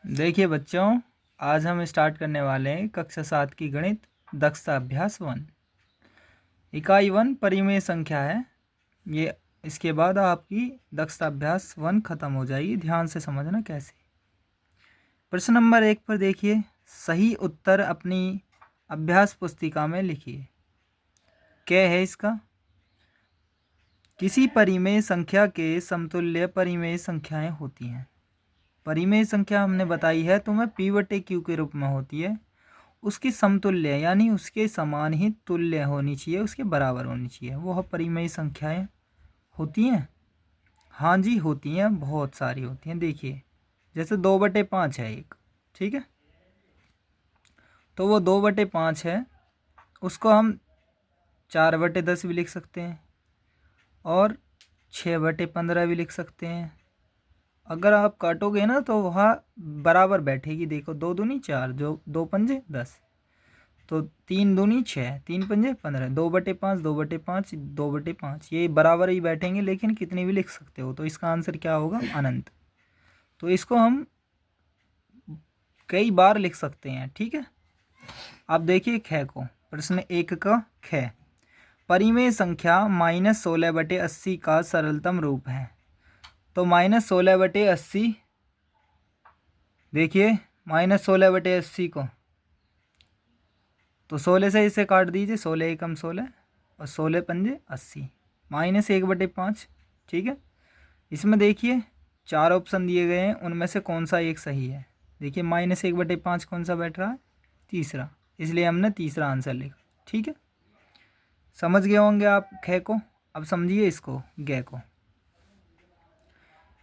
देखिए बच्चों, आज हम स्टार्ट करने वाले हैं कक्षा 7 की गणित दक्षता अभ्यास 1। इकाई 1 परिमेय संख्या है। ये इसके बाद आपकी दक्षता अभ्यास 1 खत्म हो जाएगी। ध्यान से समझना कैसे। प्रश्न नंबर 1 पर देखिए, सही उत्तर अपनी अभ्यास पुस्तिका में लिखिए। क्या है इसका? किसी परिमेय संख्या के समतुल्य परिमेय संख्याएं होती हैं। परिमेय संख्या हमने बताई है तुम्हें P/Q के रूप में होती है। उसकी समतुल्य यानी उसके समान ही तुल्य होनी चाहिए, उसके बराबर होनी चाहिए। वो परिमेय संख्याएं होती हैं। हाँ जी, होती हैं, बहुत सारी होती हैं। देखिए, जैसे 2/5 है एक, ठीक है, तो वो 2/5 है, उसको हम 4/10 भी लिख सकते हैं और 6/15 भी लिख सकते हैं। अगर आप काटोगे ना तो वहाँ बराबर बैठेगी। देखो, 2 दूनी 4, जो 2 पंजे 10, तो 3 दूनी 6, 3 पंजे 15, 2/5, 2/5, 2/5, ये बराबर ही बैठेंगे, लेकिन कितनी भी लिख सकते हो। तो इसका आंसर क्या होगा? अनंत। तो इसको हम कई बार लिख सकते हैं, ठीक है। अब देखिए ख को, प्रश्न 1 का ख, परिमेय संख्या -16/80 का सरलतम रूप है। तो -16/80, देखिए -16/80 को तो 16 से इसे काट दीजिए, 16 एकम 16 और 16 पंजे 80, -1/5, ठीक है। इसमें देखिए 4 ऑप्शन दिए गए हैं, उनमें से कौन सा एक सही है। देखिए -1/5 कौन सा बैठ रहा है? तीसरा, इसलिए हमने तीसरा आंसर लिखा, ठीक है। समझ गए होंगे आप ख को। अब समझिए इसको ग को।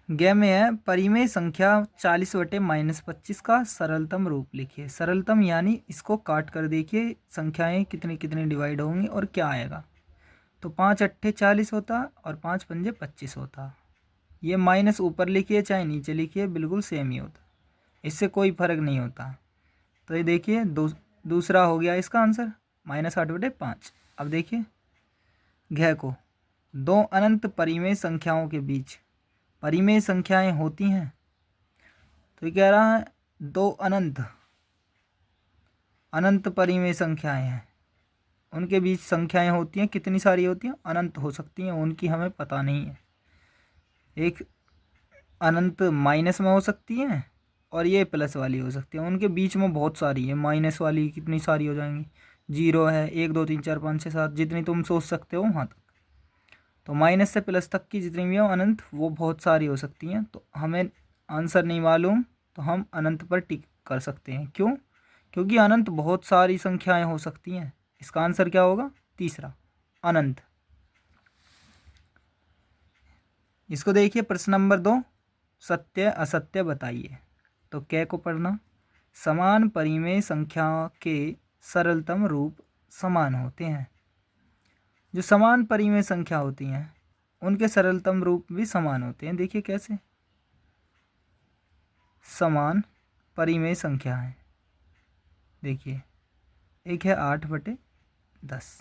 ग में है परिमेय संख्या 40/-25 का सरलतम रूप लिखिए। सरलतम यानी इसको काट कर देखिए संख्याएं कितनी कितनी डिवाइड होंगी और क्या आएगा। तो 5 अट्ठे 40 होता और 5 पंजे 25 होता। ये माइनस ऊपर लिखिए चाहे नीचे लिखिए, बिल्कुल सेम ही होता, इससे कोई फर्क नहीं होता। तो ये देखिए दूसरा हो गया इसका आंसर, -8/5। अब देखिए घ को, दो अनंत परिमेय संख्याओं के बीच परिमेय संख्याएं होती हैं। तो ये कह रहा है दो अनंत परिमेय संख्याएं हैं, उनके बीच संख्याएं होती हैं। कितनी सारी होती हैं? अनंत हो सकती हैं, उनकी हमें पता नहीं है। एक अनंत माइनस में हो सकती हैं और ये प्लस वाली हो सकती है। उनके बीच में बहुत सारी है। माइनस वाली कितनी सारी हो जाएंगी? 0 है, 1 2 3 4 5 6 7, जितनी तुम सोच सकते हो वहाँ तक। तो माइनस से प्लस तक की जितनी भी हो अनंत, वो बहुत सारी हो सकती हैं। तो हमें आंसर नहीं मालूम तो हम अनंत पर टिक कर सकते हैं। क्यों? क्योंकि अनंत बहुत सारी संख्याएं हो सकती हैं। इसका आंसर क्या होगा? तीसरा, अनंत। इसको देखिए प्रश्न नंबर 2, सत्य असत्य बताइए। तो कै को पढ़ना, समान परिमेय संख्या के सरलतम रूप समान होते हैं। जो समान परिमेय संख्या होती हैं उनके सरलतम रूप भी समान होते हैं। देखिए कैसे, समान परिमेय संख्या है। देखिए एक है 8/10,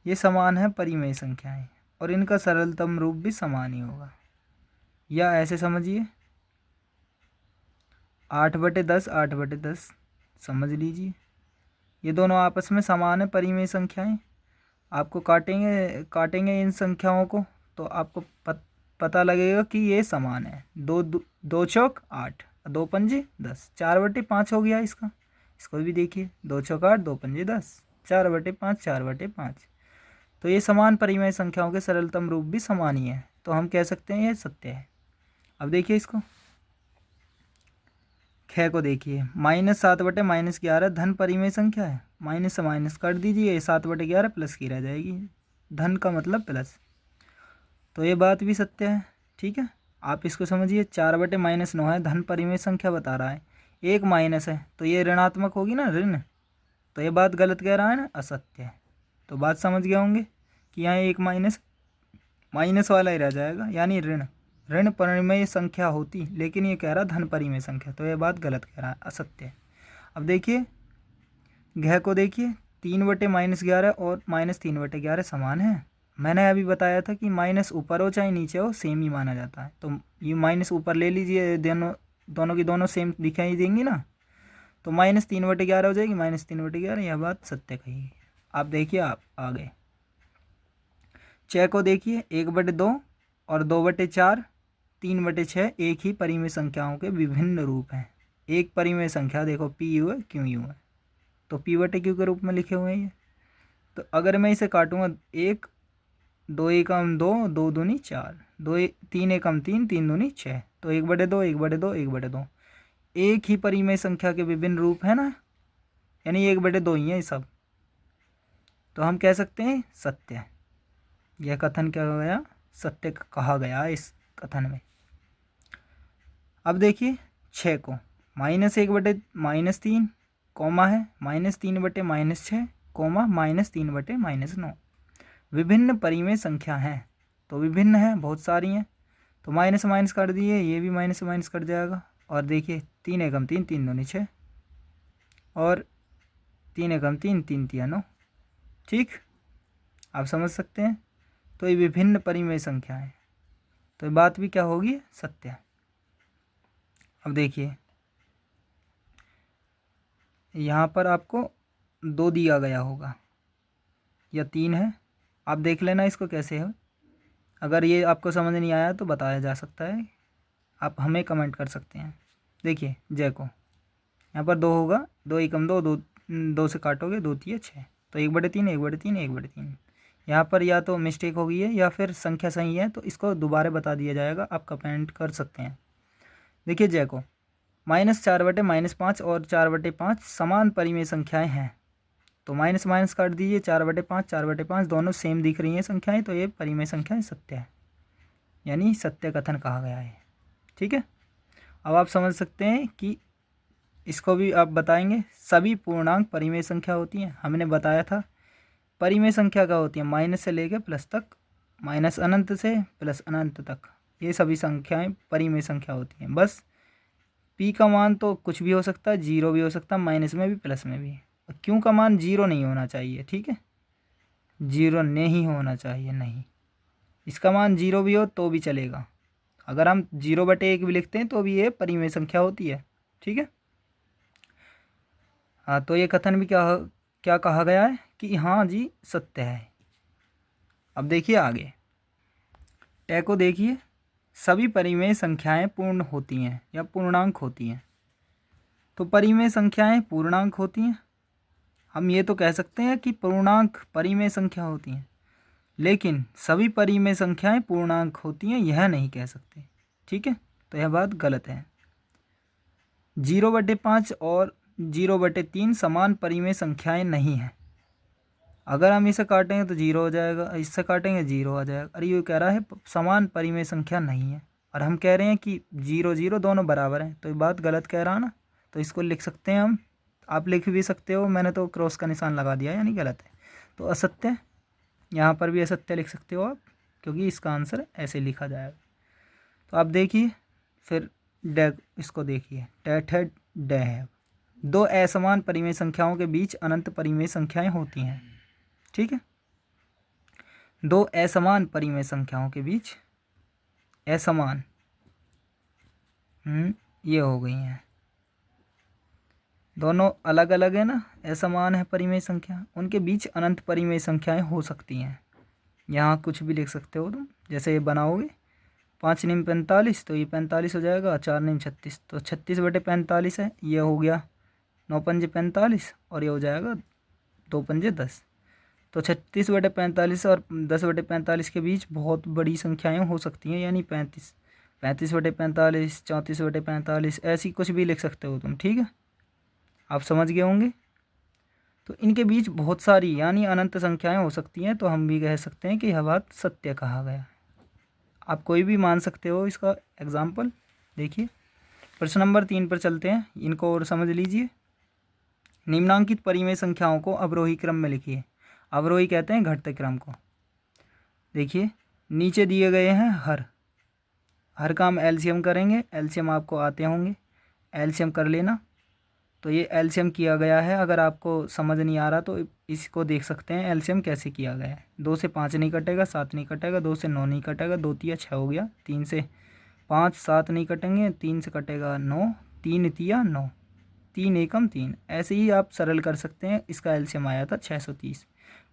ये समान है परिमेय संख्याएं और इनका सरलतम रूप भी समान ही होगा। या ऐसे समझिए 8/10, 8/10 समझ लीजिए, ये दोनों आपस में समान है परिमेय संख्याएं। आपको काटेंगे इन संख्याओं को तो आपको पता लगेगा कि ये समान है। दो चौक 8, 2 पंजे 10, 4/5 हो गया इसका। इसको भी देखिए, 2 चौक 8, 2 पंजे 10, 4/5, 4/5। तो ये समान परिमेय संख्याओं के सरलतम रूप भी समान ही है, तो हम कह सकते हैं ये सत्य है। अब देखिए इसको ख को देखिए, -7/-11 धन परिमेय संख्या है। माइनस से माइनस कर दीजिए, 7/11 प्लस की रह जाएगी, धन का मतलब प्लस। तो ये बात भी सत्य है, ठीक है। आप इसको समझिए, 4/-9 है, धन परिमेय संख्या बता रहा है। एक माइनस है तो ये ऋणात्मक होगी ना, ऋण। तो ये बात गलत कह रहा है ना, असत्य है। तो बात समझ गए होंगे कि यहाँ एक माइनस वाला ही रह जाएगा, यानी ऋण परिमेय संख्या होती, लेकिन ये कह रहा धन परिमेय संख्या, तो यह बात गलत कह रहा है, असत्य है। अब देखिए घ को देखिए, 3/-11 और -3/11 समान है। मैंने अभी बताया था कि माइनस ऊपर हो चाहे नीचे हो सेम ही माना जाता है। तो ये माइनस ऊपर ले लीजिए, दोनों दोनों की दोनों सेम दिखाई देंगी ना, तो -3/11 हो जाएगी, -3/11। यह बात सत्य कही गई। आप देखिए, आप आगे 6 को देखिए, 1/2 और 2/4, 3/6 एक ही परिमेय संख्याओं के विभिन्न रूप हैं। एक परिमेय संख्या देखो पी यू है, क्यू यू है, तो P/Q के रूप में लिखे हुए हैं ये। तो अगर मैं इसे काटूंगा, 1 2 एकम 2, 2 दूनी 4, 3 एकम 3, 3 दूनी 6, तो 1/2, 1/2, 1/2 एक ही परिमेय संख्या के विभिन्न रूप है ना, यानी 1/2 ही है ये सब। तो हम कह सकते हैं सत्य। यह कथन क्या हो गया, सत्य कहा गया इस कथन में। अब देखिए 6 को, -1/-3 कॉमा है, -3/-6 कॉमा -3/-9 विभिन्न परिमेय संख्या हैं। तो विभिन्न है, बहुत सारी हैं, तो माइनस माइनस कर दिए, ये भी माइनस माइनस कट जाएगा। और देखिए 3 एकम 3, 3 दूनी 6, और 3 एकम 3, 3 तिया 9। ठीक, आप समझ सकते हैं। तो ये विभिन्न परिमेय संख्या है, तो ये बात भी क्या होगी, सत्य। अब देखिए यहाँ पर आपको 2 दिया गया होगा या 3 है, आप देख लेना इसको कैसे है। अगर ये आपको समझ नहीं आया तो बताया जा सकता है, आप हमें कमेंट कर सकते हैं। देखिए जय को यहाँ पर 2 होगा, 2 एकम 2, 2 से काटोगे 2 तिया 6, तो 1/3, 1/3, 1/3। यहाँ पर या तो मिस्टेक हो गई है या फिर संख्या सही है, तो इसको दोबारा बता दिया जाएगा, आप कमेंट कर सकते हैं। देखिए जय को -4/-5 और 4/5 समान परिमेय संख्याएं हैं, तो माइनस माइनस काट दीजिए, 4/5, 4/5 दोनों सेम दिख रही हैं संख्याएं, तो ये परिमेय संख्याएं सत्य है, यानी सत्य कथन कहा गया है। ठीक है, अब आप समझ सकते हैं कि इसको भी आप बताएंगे। सभी पूर्णांक परिमेय संख्या होती हैं, हमने बताया था। परिमेय संख्या क्या होती है, माइनस से लेकर प्लस तक, माइनस अनंत से प्लस अनंत तक, ये सभी संख्याएं परिमेय संख्या होती हैं। बस पी का मान तो कुछ भी हो सकता है, 0 भी हो सकता है, माइनस में भी प्लस में भी। क्यों का मान 0 नहीं होना चाहिए, ठीक है, 0 नहीं होना चाहिए, नहीं, इसका मान 0 भी हो तो भी चलेगा। अगर हम 0/1 भी लिखते हैं तो भी ये परिमेय संख्या होती है। ठीक है, हाँ, तो ये कथन भी क्या क्या कहा गया है कि हाँ जी सत्य है। अब देखिए आगे टै को देखिए, सभी परिमेय संख्याएं पूर्ण होती हैं या पूर्णांक होती हैं। तो परिमेय संख्याएं पूर्णांक होती हैं, हम ये तो कह सकते हैं कि पूर्णांक परिमेय संख्या होती हैं, लेकिन सभी परिमेय संख्याएं पूर्णांक होती हैं यह नहीं कह सकते। ठीक है, तो यह बात गलत है। 0/5 और 0/3 समान परिमेय संख्याएं नहीं हैं। अगर हम इसे काटेंगे तो 0 हो जाएगा, इससे काटेंगे 0 आ जाएगा। अरे ये कह रहा है समान परिमेय संख्या नहीं है, और हम कह रहे हैं कि 0 0 दोनों बराबर हैं, तो ये बात गलत कह रहा है ना। तो इसको लिख सकते हैं हम, आप लिख भी सकते हो, मैंने तो क्रॉस का निशान लगा दिया, यानी गलत है। तो असत्य, यहाँ पर भी असत्य लिख सकते हो आप, क्योंकि इसका आंसर ऐसे लिखा जाएगा। तो आप देखिए फिर डे, इसको देखिए टेट है डे है। 2 असमान परिमेय संख्याओं के बीच अनंत परिमेय संख्याएं होती हैं। ठीक है, 2 असमान परिमेय संख्याओं के बीच असमान ये हो गई हैं, दोनों अलग अलग है ना, असमान है परिमेय संख्या, उनके बीच अनंत परिमेय संख्याएं हो सकती हैं। यहाँ कुछ भी लिख सकते हो तुम, जैसे ये बनाओगे 5 निम 45, तो ये 45 हो जाएगा, 4 निम 36, तो 36/45 है, ये हो गया 9 पंजे 45, और ये हो जाएगा 2 पंजे 10। तो 36/45 और 10/45 के बीच बहुत बड़ी संख्याएं हो सकती हैं, यानी 35, 35/45, 34/45, ऐसी कुछ भी लिख सकते हो तुम। ठीक है, आप समझ गए होंगे। तो इनके बीच बहुत सारी यानी अनंत संख्याएं हो सकती हैं, तो हम भी कह सकते हैं कि यह बात सत्य कहा गया। आप कोई भी मान सकते हो इसका एग्जाम्पल। देखिए प्रश्न नंबर 3 पर चलते हैं, इनको और समझ लीजिए। निम्नांकित परिमेय संख्याओं को अवरोही क्रम में लिखिए। अवरोही कहते हैं घटते क्रम को। देखिए नीचे दिए गए हैं हर का हम एलसीएम करेंगे, एलसीएम आपको आते होंगे, एलसीएम कर लेना। तो ये एलसीएम किया गया है, अगर आपको समझ नहीं आ रहा तो इसको देख सकते हैं एलसीएम कैसे किया गया है। 2 से 5 नहीं कटेगा, 7 नहीं कटेगा, 2 से 9 नहीं कटेगा, 2 तिया 6 हो गया, 3 से 5 7 नहीं कटेंगे, 3 से कटेगा 9, 3 तिया 9, 3 एकम 3। ऐसे ही आप सरल कर सकते हैं। इसका एलसीएम आया था 630,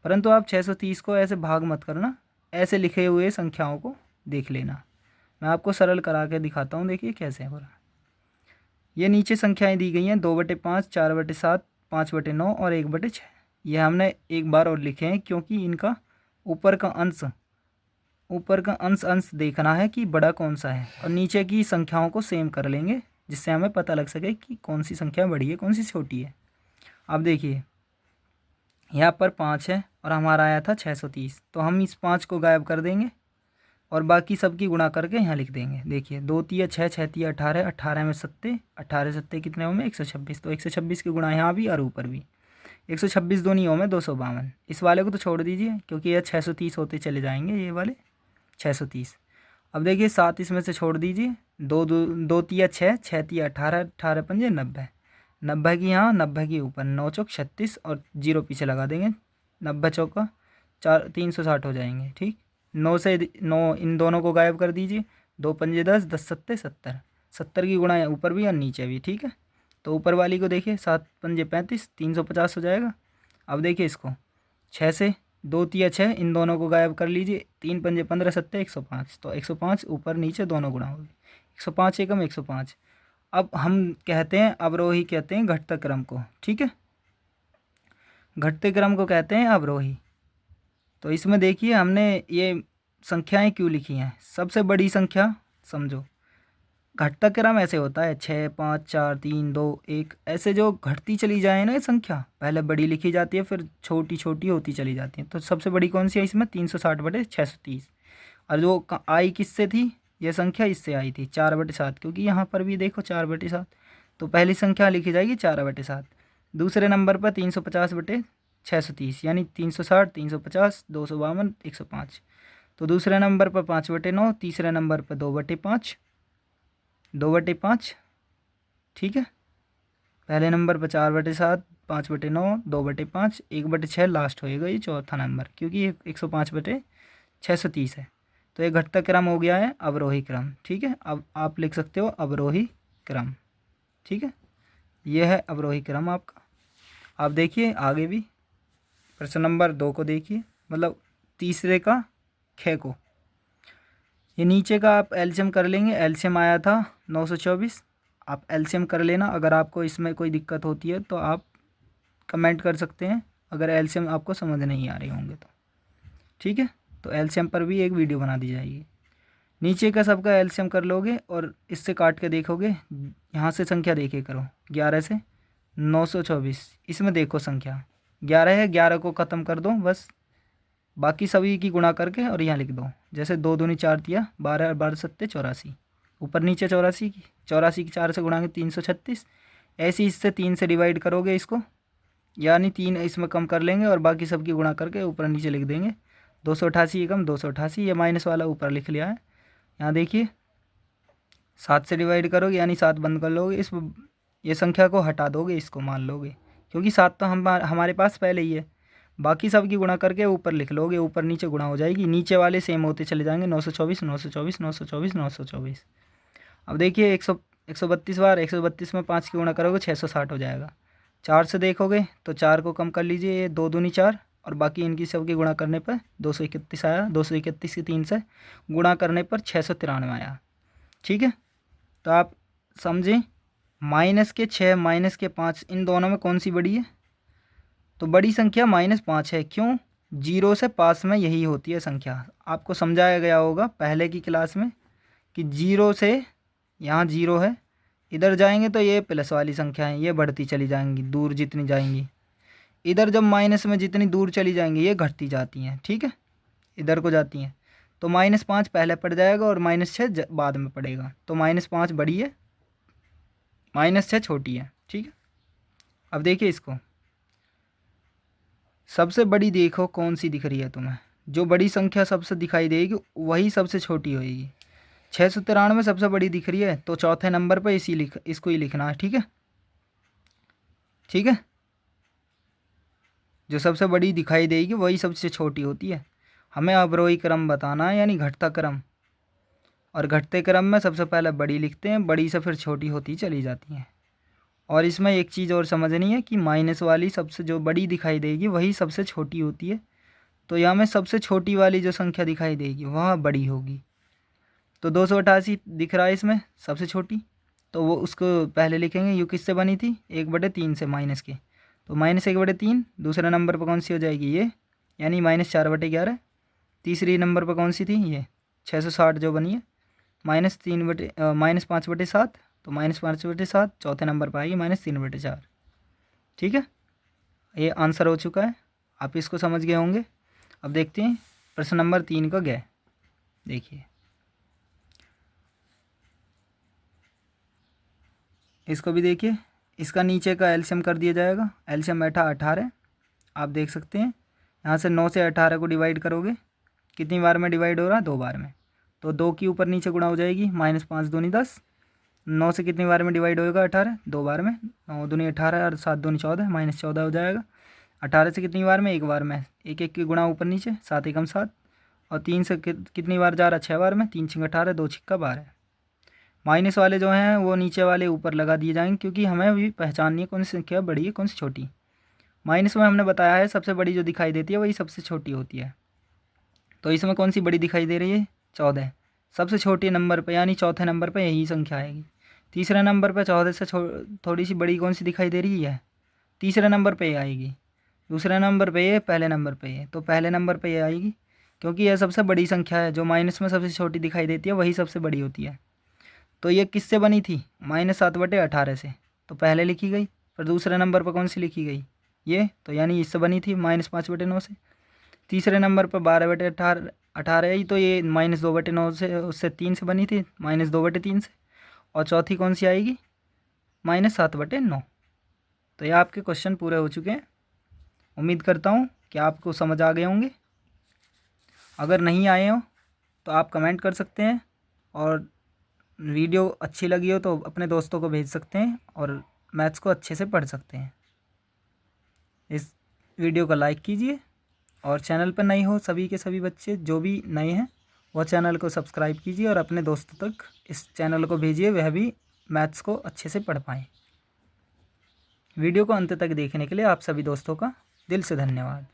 परंतु आप 630 को ऐसे भाग मत करना, ऐसे लिखे हुए संख्याओं को देख लेना। मैं आपको सरल करा के दिखाता हूँ, देखिए कैसे हो रहा है। ये नीचे संख्याएं दी गई हैं 2/5, 4/7, 5/9 और 1/6। ये हमने एक बार और लिखे हैं क्योंकि इनका ऊपर का अंश अंश देखना है कि बड़ा कौन सा है, और नीचे की संख्याओं को सेम कर लेंगे जिससे हमें पता लग सके कि कौन सी संख्या बड़ी है कौन सी छोटी है। अब देखिए यहाँ पर 5 है और हमारा आया था 630, तो हम इस 5 को गायब कर देंगे और बाकी सबकी गुणा करके यहाँ लिख देंगे। देखिए 2 तिया 6, 6 तिया 18, 18 में 7, 18 7 कितने हो में 126, तो 126 की गुणा यहाँ भी और ऊपर भी। 126 दो नहीं हो में 252। इस वाले को तो छोड़ दीजिए क्योंकि यह 630 होते चले जाएंगे, ये वाले 630। अब देखिए 7 इसमें से छोड़ दीजिए, 2 तिया 6, 6 तिया 18, 18 पंजे 90, 90 की यहाँ 90 की ऊपर, 9 चौक 36 और 0 पीछे लगा देंगे, 90 चौका 4 360 हो जाएंगे। ठीक, 9 से 9 इन दोनों को गायब कर दीजिए, 2 पंजे 10, 10 सत्ते 70, 70 की गुणा ऊपर भी और नीचे भी। ठीक है, तो ऊपर वाली को देखिए 7 पंजे 35, 350 हो जाएगा। अब देखिए इसको 6 से 2 तिया 6, इन दोनों को गायब कर लीजिए, 3 पंजे 15 सत्ते 105, तो 105 ऊपर नीचे दोनों गुणा होगी, 105 एकम 105। अब हम कहते हैं अवरोही, कहते हैं घटते क्रम को। ठीक है, घटते क्रम को कहते हैं अवरोही। तो इसमें देखिए हमने ये संख्याएं क्यों लिखी हैं। सबसे बड़ी संख्या समझो, घटता क्रम ऐसे होता है 6 5 4 3 2 1, ऐसे जो घटती चली जाए ना ये संख्या, पहले बड़ी लिखी जाती है फिर छोटी छोटी होती चली जाती है। तो सबसे बड़ी कौन सी है इसमें, 360/630। और जो आई किससे थी ये संख्या, इससे आई थी 4/7, क्योंकि यहाँ पर भी देखो 4/7, तो पहली संख्या लिखी जाएगी 4/7। दूसरे नंबर पर 350/630, यानी 360, 350, 252, 105। तो दूसरे नंबर पर 5/9, तीसरे नंबर पर 2/5, 2/5। ठीक है, पहले नंबर पर 4/7, 5/9, 2/5, 1/6 लास्ट होएगा ये चौथा नंबर, क्योंकि ये 105/630 है। तो ये घटता क्रम हो गया है अवरोही क्रम। ठीक है, अब आप लिख सकते हो अवरोही क्रम। ठीक है, ये है अवरोही क्रम आपका। आप देखिए आगे भी प्रश्न नंबर 2 को देखिए, मतलब तीसरे का ख को। ये नीचे का आप एलसीएम कर लेंगे, एलसीएम आया था 924। आप एलसीएम कर लेना, अगर आपको इसमें कोई दिक्कत होती है तो आप कमेंट कर सकते हैं, अगर एलसीएम आपको समझ नहीं आ रही होंगे तो। ठीक है, तो एलसीएम पर भी एक वीडियो बना दी जाएगी। नीचे का सबका एलसीएम कर लोगे और इससे काट के देखोगे, यहाँ से संख्या देखे करो 11 से 924, इसमें देखो संख्या 11 है, 11 को ख़त्म कर दो बस, बाकी सभी की गुणा करके और यहाँ लिख दो। जैसे 2 दूनी 4 दिया 12, 12 सत्ते 84, ऊपर नीचे 84 की 4 से गुणा के 336। ऐसे ही इससे 3 से डिवाइड करोगे इसको, यानी 3 इसमें कम कर लेंगे और बाकी सबकी गुणा करके ऊपर नीचे लिख देंगे। 288 एकम 288, ये माइनस वाला ऊपर लिख लिया है। यहाँ देखिए 7 से डिवाइड करोगे यानी 7 बंद कर लोगे, इस ये संख्या को हटा दोगे, इसको मान लोगे, क्योंकि 7 तो हमारे पास पहले ही है। बाकी सब की गुणा करके ऊपर लिख लोगे, ऊपर नीचे गुणा हो जाएगी, नीचे वाले सेम होते चले जाएंगे, 924 924 924 924। अब देखिए 132 बार, 132 में 5 की गुणा करोगे 660 हो जाएगा। 4 से देखोगे तो 4 को कम कर लीजिए, ये 2 दूनी 4 और बाकी इनकी सब की गुणा करने पर 231 आया। 231 की 3 से गुणा करने पर 693 आया। ठीक है, तो आप समझें माइनस के 6 माइनस के 5 इन दोनों में कौन सी बड़ी है, तो बड़ी संख्या -5 है। क्यों, 0 से पास में यही होती है संख्या। आपको समझाया गया होगा पहले की क्लास में कि 0 से यहाँ 0 है, इधर जाएंगे तो ये प्लस वाली संख्या है, ये बढ़ती चली जाएंगी दूर जितनी जाएंगी। इधर जब माइनस में जितनी दूर चली जाएंगी ये घटती जाती हैं। ठीक है, इधर को जाती हैं, तो -5 पहले पड़ जाएगा और -6 बाद में पड़ेगा। तो -5 बड़ी है, -6 छोटी है। ठीक है, अब देखिए इसको, सबसे बड़ी देखो कौन सी दिख रही है तुम्हें, जो बड़ी संख्या सबसे दिखाई देगी वही सबसे छोटी होएगी। 693 सबसे बड़ी दिख रही है, तो चौथे नंबर पर इसको ही लिखना है। ठीक है, ठीक है, जो सबसे बड़ी दिखाई देगी वही सबसे छोटी होती है। हमें अवरोही क्रम बताना है, यानी घटता क्रम। और घटते क्रम में सबसे पहले बड़ी लिखते हैं, बड़ी से फिर छोटी होती चली जाती हैं। और इसमें एक चीज़ और समझनी है कि माइनस वाली सबसे जो बड़ी दिखाई देगी वही सबसे छोटी होती है। तो यहाँ में सबसे छोटी वाली जो संख्या दिखाई देगी वह बड़ी होगी। तो 288 दिख रहा है इसमें सबसे छोटी, तो वो उसको पहले लिखेंगे। यू किससे बनी थी? 1/3 से, माइनस के। तो -1/3 दूसरे नंबर पर कौन सी हो जाएगी? ये, यानी -4/11। तीसरी नंबर पर कौन सी थी? ये 660 जो बनी है। -5/7, तो -5/7 चौथे नंबर पर आएगी -3/4। ठीक है, ये आंसर हो चुका है, आप इसको समझ गए होंगे। अब देखते हैं प्रश्न नंबर 3 का गए। देखिए इसको भी देखिए, इसका नीचे का एलसीएम कर दिया जाएगा। एलसीएम बैठा 18, आप देख सकते हैं। यहाँ से 9 से 18 को डिवाइड करोगे, कितनी बार में डिवाइड हो रहा है? 2 बार में। तो 2 की ऊपर नीचे गुणा हो जाएगी, -5 दूनी 10। 9 से कितनी बार में डिवाइड होएगा? 18, 2 बार में। 9 दूनी 18 और 7 दूनी 14, -14 हो जाएगा। 18 से कितनी बार में? 1 बार में। 1 की गुणा ऊपर नीचे, 7 एकम 7। और 3 से कितनी बार जा रहा है? 6 बार में। 3 छिंग 18, 2 छिक्का 12। माइनस वाले जो हैं वो नीचे वाले ऊपर लगा दिए जाएंगे, क्योंकि हमें भी पहचाननी है कौन सी संख्या बड़ी है कौन सी छोटी। माइनस में हमने बताया है सबसे बड़ी जो दिखाई देती है वही सबसे छोटी होती है। तो इसमें कौन सी बड़ी दिखाई दे रही है? 14। सबसे छोटे नंबर पर यानी चौथे नंबर पर यही संख्या आएगी। तीसरे नंबर पर 14 से थोड़ी सी बड़ी कौन सी दिखाई दे रही है? तीसरे नंबर पर ये आएगी। दूसरे नंबर पे ये, पहले नंबर पे ये, तो पहले नंबर पे ये आएगी, क्योंकि यह सबसे बड़ी संख्या है। जो माइनस में सबसे छोटी दिखाई देती है वही सबसे बड़ी होती है। तो ये किससे बनी थी? -7/18 से, तो पहले लिखी गई। फिर दूसरे नंबर पर कौन सी लिखी गई? ये, तो यानी इससे बनी थी -5/9 से। तीसरे नंबर पर 12/18 ही, तो ये -2/9 से, उससे 3 से बनी थी, -2/3 से। और चौथी कौन सी आएगी? -7/9। तो ये आपके क्वेश्चन पूरे हो चुके हैं। उम्मीद करता हूँ कि आपको समझ आ गए होंगे। अगर नहीं आए हो तो आप कमेंट कर सकते हैं, और वीडियो अच्छी लगी हो तो अपने दोस्तों को भेज सकते हैं और मैथ्स को अच्छे से पढ़ सकते हैं। इस वीडियो को लाइक कीजिए, और चैनल पर नए हो सभी के सभी बच्चे जो भी नए हैं वह चैनल को सब्सक्राइब कीजिए, और अपने दोस्तों तक इस चैनल को भेजिए, वह भी मैथ्स को अच्छे से पढ़ पाएँ। वीडियो को अंत तक देखने के लिए आप सभी दोस्तों का दिल से धन्यवाद।